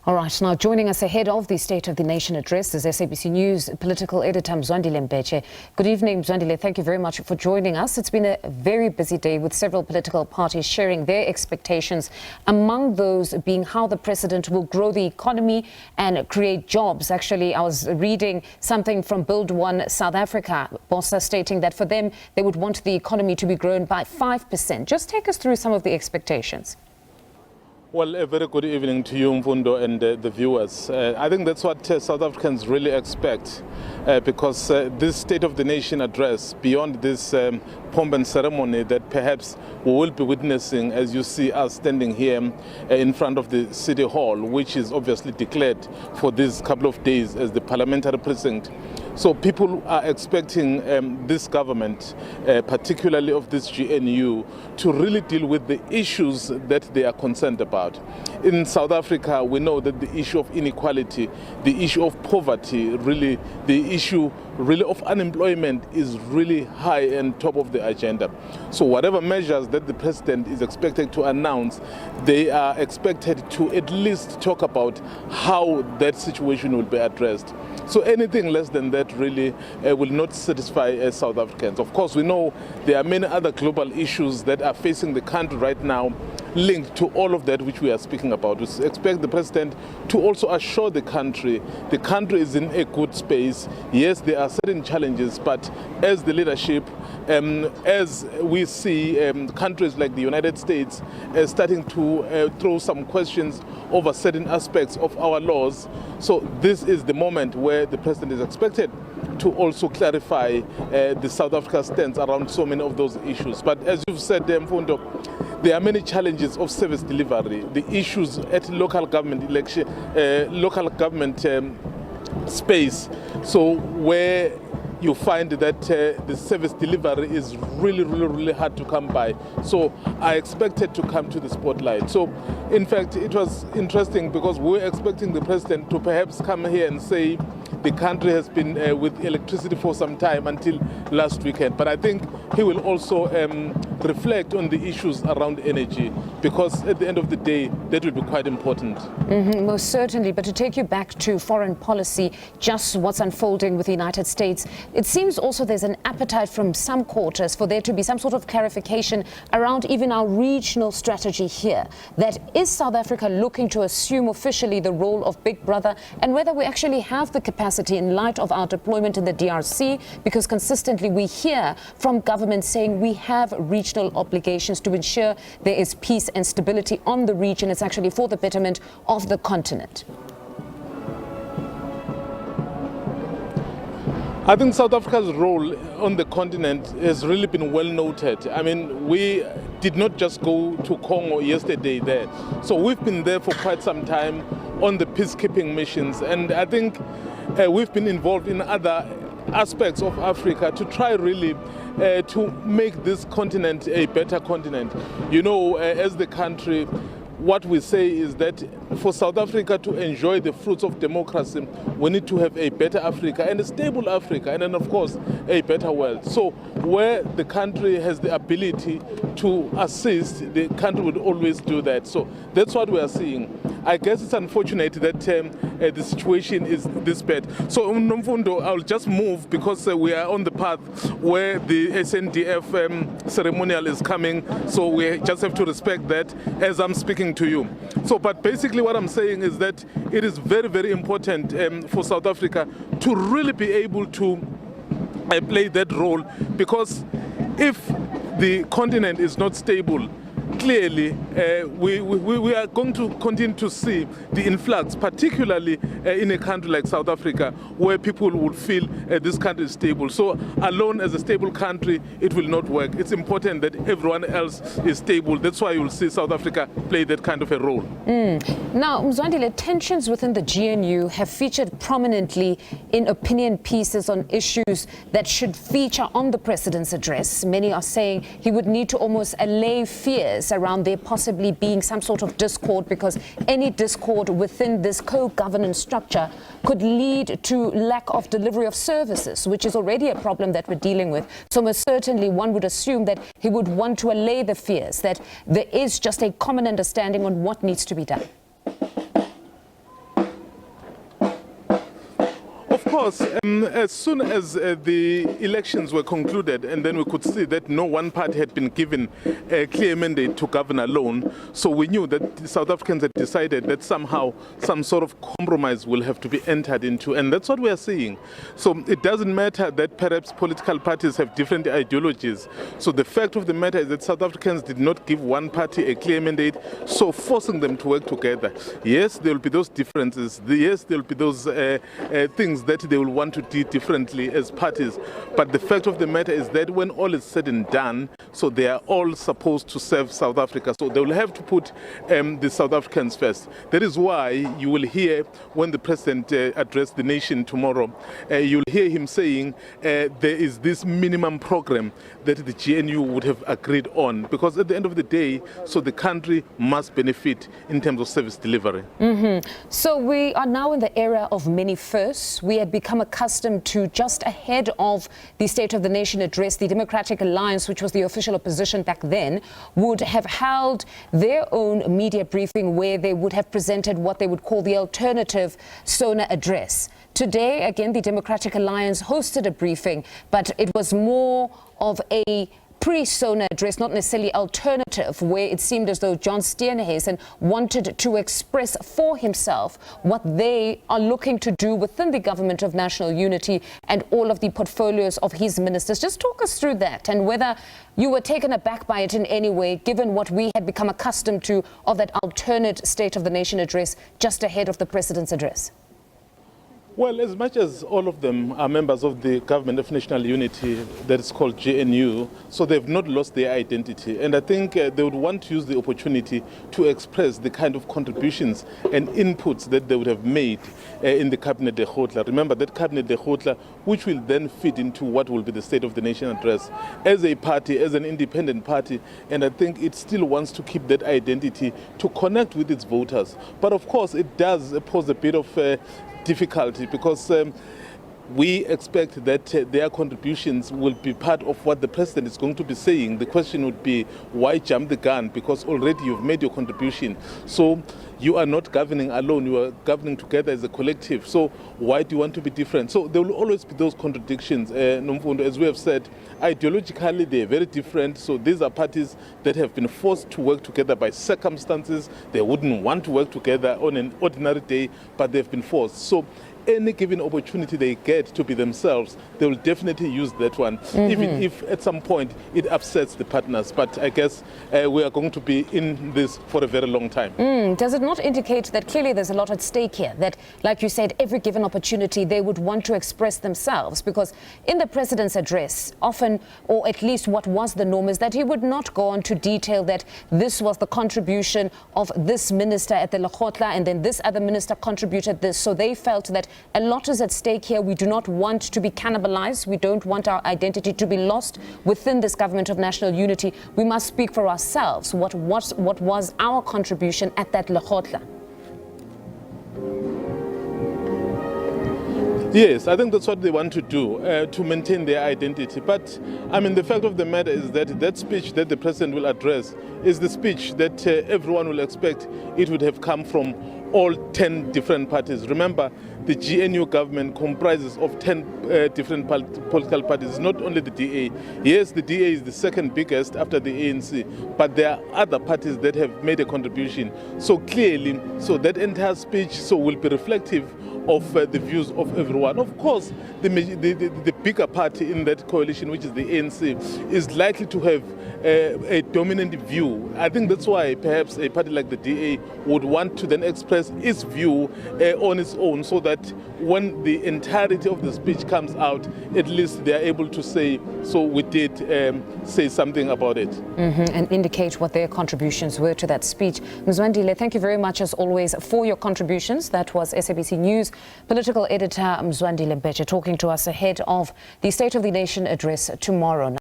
All right, now joining us ahead of the State of the Nation address is SABC News political editor Mzwandile Mbeje. Good evening, Mzwandile. Thank you very much for joining us. It's been a very busy day with several political parties sharing their expectations, among those being how the president will grow the economy and create jobs. Actually, I was reading something from Build One South Africa, Bossa, stating that for them, they would want the economy to be grown by 5%. Just take us through some of the expectations. Well, a very good evening to you, Mfundo, and the viewers. I think that's what South Africans really expect, because this State of the Nation address, beyond this pomp and ceremony that perhaps we will be witnessing as you see us standing here in front of the City Hall, which is obviously declared for these couple of days as the parliamentary precinct. So people are expecting this government, particularly of this GNU, to really deal with the issues that they are concerned about. In South Africa, we know that the issue of inequality, the issue of poverty, really the issue really of unemployment is really high and top of the agenda. So whatever measures that the president is expected to announce, they are expected to at least talk about how that situation will be addressed. So anything less than that really will not satisfy South Africans. Of course, we know there are many other global issues that are facing the country right now, linked to all of that which we are speaking about. We expect the president to also assure the country is in a good space. Yes, there are certain challenges, but as the leadership, as we see countries like the United States starting to throw some questions over certain aspects of our laws, so this is the moment where the president is expected to also clarify the South Africa stance around so many of those issues. But as you've said, Mfundo, there are many challenges of service delivery, the issues at local government election, local government space. So where you find that the service delivery is really hard to come by. So I expected to come to the spotlight. So in fact, it was interesting because we were expecting the president to perhaps come here and say the country has been with electricity for some time until last weekend. But I think he will also reflect on the issues around energy, because at the end of the day, that will be quite important. Most certainly. But to take you back to foreign policy, just what's unfolding with the United States, it seems also there's an appetite from some quarters for there to be some sort of clarification around even our regional strategy here. That is South Africa looking to assume officially the role of Big Brother, and whether we actually have the capacity in light of our deployment in the DRC, because consistently we hear from government saying we have regional obligations to ensure there is peace and stability on the region. It's actually for the betterment of the continent. I think South Africa's role on the continent has really been well noted. I mean, we did not just go to Congo yesterday there. So we've been there for quite some time on the peacekeeping missions. And I think we've been involved in other aspects of Africa to try really to make this continent a better continent. You know, as the country, what we say is that for South Africa to enjoy the fruits of democracy, we need to have a better Africa and a stable Africa, and then of course a better world. So where the country has the ability to assist, the country would always do that. So that's what we are seeing. I guess it's unfortunate that the situation is this bad. So Mfundo, I'll just move because we are on the path where the SNDF ceremonial is coming. So we just have to respect that as I'm speaking to you. So, but basically what I'm saying is that it is very important for South Africa to really be able to play that role, because if the continent is not stable, clearly we are going to continue to see the influx, particularly in a country like South Africa, where people would feel this country is stable. So alone as a stable country, it will not work. It's important that everyone else is stable. That's why you'll see South Africa play that kind of a role. Now, Mzwandile, tensions within the GNU have featured prominently in opinion pieces on issues that should feature on the president's address. Many are saying he would need to almost allay fears around there possibly being some sort of discord, because any discord within this co-governance structure could lead to lack of delivery of services, which is already a problem that we're dealing with. So most certainly one would assume that he would want to allay the fears that there is just a common understanding on what needs to be done. Of course, as soon as the elections were concluded, and then we could see that no one party had been given a clear mandate to govern alone, so we knew that the South Africans had decided that somehow some sort of compromise will have to be entered into, and that's what we are seeing. So it doesn't matter that perhaps political parties have different ideologies. So the fact of the matter is that South Africans did not give one party a clear mandate, so forcing them to work together. Yes, there will be those differences. Yes, there will be those things that they will want to do differently as parties. But the fact of the matter is that when all is said and done, so they are all supposed to serve South Africa. So they will have to put the South Africans first. That is why you will hear when the president addressed the nation tomorrow, you'll hear him saying there is this minimum program that the GNU would have agreed on. Because at the end of the day, so the country must benefit in terms of service delivery. So we are now in the era of many firsts. We had become accustomed to, just ahead of the State of the Nation address, the Democratic Alliance, which was the official opposition back then, would have held their own media briefing where they would have presented what they would call the alternative SONA address. Today, again, the Democratic Alliance hosted a briefing, but it was more of a pre-SONA address, not necessarily alternative, where it seemed as though John Steenhuisen wanted to express for himself what they are looking to do within the Government of National Unity and all of the portfolios of his ministers. Just talk us through that and whether you were taken aback by it in any way, given what we had become accustomed to of that alternate State of the Nation address just ahead of the President's address. Well, as much as all of them are members of the Government of National Unity that is called GNU, so they've not lost their identity. And I think they would want to use the opportunity to express the kind of contributions and inputs that they would have made in the Cabinet de Khotla. Remember that Cabinet de Khotla, which will then feed into what will be the State of the Nation address. As a party, as an independent party, and I think it still wants to keep that identity to connect with its voters. But of course, it does pose a bit of difficulty because we expect that their contributions will be part of what the president is going to be saying. The question would be, why jump the gun? Because already you've made your contribution. So you are not governing alone, you are governing together as a collective. So why do you want to be different? So there will always be those contradictions. Nomfundo, as we have said, ideologically they are very different. So these are parties that have been forced to work together by circumstances. They wouldn't want to work together on an ordinary day, but they've been forced. So any given opportunity they get to be themselves, they will definitely use that one, even if at some point it upsets the partners. But I guess we are going to be in this for a very long time. Does it not indicate that clearly there's a lot at stake here? That, like you said, every given opportunity they would want to express themselves? Because in the president's address, often, or at least what was the norm, is that he would not go on to detail that this was the contribution of this minister at the Lekgotla and then this other minister contributed this. So they felt that a lot is at stake here. We do not want to be cannibalized. We don't want our identity to be lost within this Government of National Unity. We must speak for ourselves. What was our contribution at that Lekgotla? Yes, I think that's what they want to do, to maintain their identity. But, I mean, the fact of the matter is that that speech that the president will address is the speech that everyone will expect it would have come from all 10 different parties. Remember, the GNU government comprises of 10 different political parties, not only the DA. Yes, the DA is the second biggest after the ANC, but there are other parties that have made a contribution. So clearly, so that entire speech will be reflective of the views of everyone. Of course, the bigger party in that coalition, which is the ANC, is likely to have a dominant view. I think that's why perhaps a party like the DA would want to then express its view on its own, so that when the entirety of the speech comes out, at least they are able to say, so we did say something about it. And indicate what their contributions were to that speech. Mzwandile, thank you very much as always for your contributions. That was SABC News political editor Mzwandile Mbeje talking to us ahead of the State of the Nation address tomorrow.